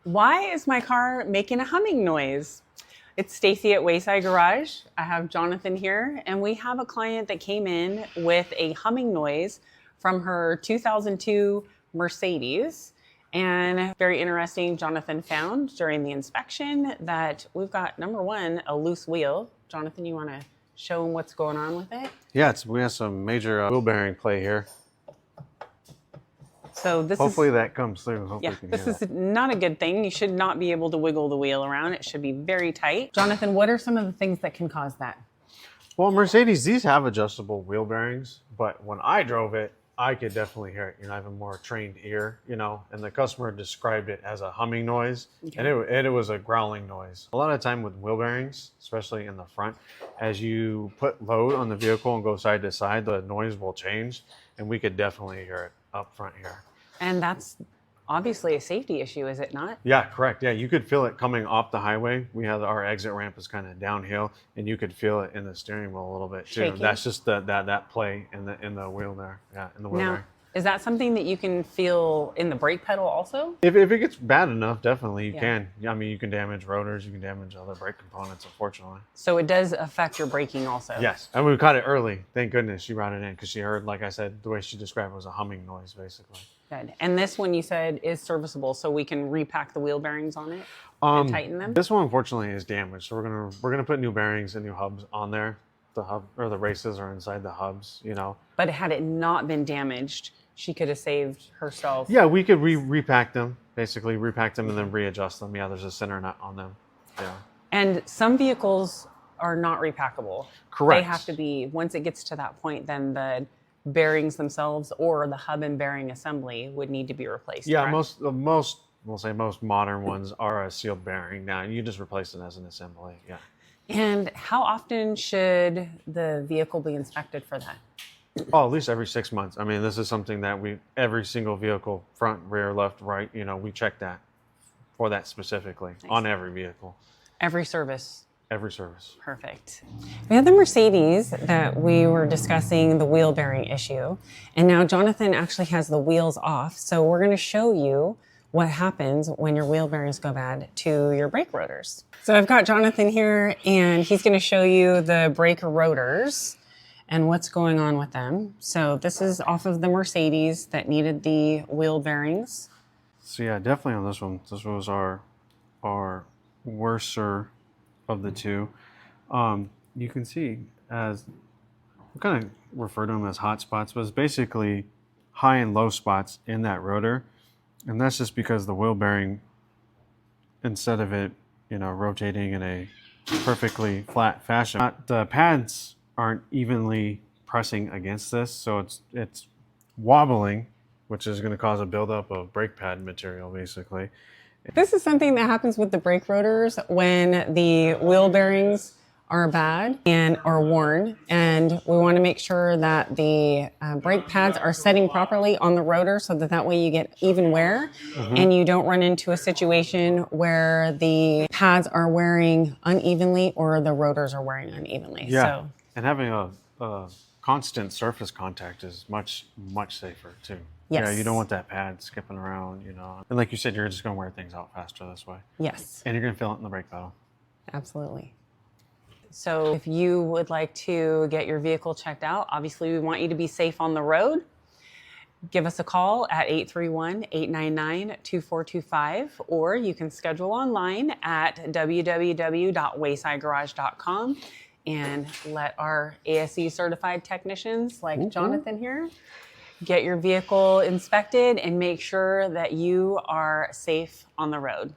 Why is my car making a humming noise? It's Stacy at Wayside Garage. I have Jonathan here, and we have a client that came in with a humming noise from her 2002 Mercedes. And very interesting, Jonathan found during the inspection that we've got, number one, a loose wheel. Jonathan, you want to show him what's going on with it? Yeah, we have some major wheel bearing play here. So this Hopefully that comes through. Hopefully yeah, this is not a good thing. You should not be able to wiggle the wheel around. It should be very tight. Jonathan, what are some of the things that can cause that? Well, Mercedes, these have adjustable wheel bearings, but when I drove it, I could definitely hear it. I have a more trained ear, and the customer described it as a humming noise, okay. and it was a growling noise. A lot of time with wheel bearings, especially in the front, as you put load on the vehicle and go side to side, the noise will change, and we could definitely hear it up front here. And that's obviously a safety issue, is it not? Yeah, correct. Yeah, you could feel it coming off the highway. We have our exit ramp is kind of downhill, and you could feel it in the steering wheel a little bit too. Shaking. That's just that play in the wheel there. Yeah, in the wheel there. Is that something that you can feel in the brake pedal also? If it gets bad enough, definitely you can. I mean, you can damage rotors, you can damage other brake components, unfortunately. So it does affect your braking also? Yes, and we caught it early. Thank goodness she brought it in because she heard, like I said, the way she described it was a humming noise, basically. Good. And this one you said is serviceable, so we can repack the wheel bearings on it and tighten them? This one, unfortunately, is damaged. So we're gonna put new bearings and new hubs on there. The hub or the races are inside the hubs, But had it not been damaged, she could have saved herself. Yeah, we could repack them, basically repack them and then readjust them. Yeah, there's a center nut on them. Yeah. And some vehicles are not repackable. Correct. They have to be, once it gets to that point, then the bearings themselves or the hub and bearing assembly would need to be replaced. Yeah, correct? most modern ones are a sealed bearing now. You just replace it as an assembly. Yeah. And how often should the vehicle be inspected for that? Oh, at least every 6 months. I mean, this is something that every single vehicle, front, rear, left, right, we check that for that specifically on every vehicle. Every service? Every service. Perfect. We had the Mercedes that we were discussing the wheel bearing issue, and now Jonathan actually has the wheels off. So we're going to show you what happens when your wheel bearings go bad to your brake rotors. So I've got Jonathan here, and he's going to show you the brake rotors and what's going on with them. So this is off of the Mercedes that needed the wheel bearings. So yeah, definitely on this one. This was our worser of the two. You can see as we kind of refer to them as hot spots, but it's basically high and low spots in that rotor. And that's just because the wheel bearing, instead of it, rotating in a perfectly flat fashion, the pads aren't evenly pressing against this, so it's wobbling, which is going to cause a buildup of brake pad material, basically. This is something that happens with the brake rotors when the wheel bearings are bad and are worn, and we want to make sure that the brake pads are setting properly on the rotor so that way you get even wear and you don't run into a situation where the pads are wearing unevenly or the rotors are wearing unevenly. Yeah, and having a constant surface contact is much safer too. Yes. Yeah, you don't want that pad skipping around, And like you said, you're just going to wear things out faster this way. Yes. And you're going to feel it in the brake pedal. Absolutely. So if you would like to get your vehicle checked out, obviously we want you to be safe on the road. Give us a call at 831-899-2425, or you can schedule online at www.waysidegarage.com and let our ASE certified technicians like Jonathan here get your vehicle inspected and make sure that you are safe on the road.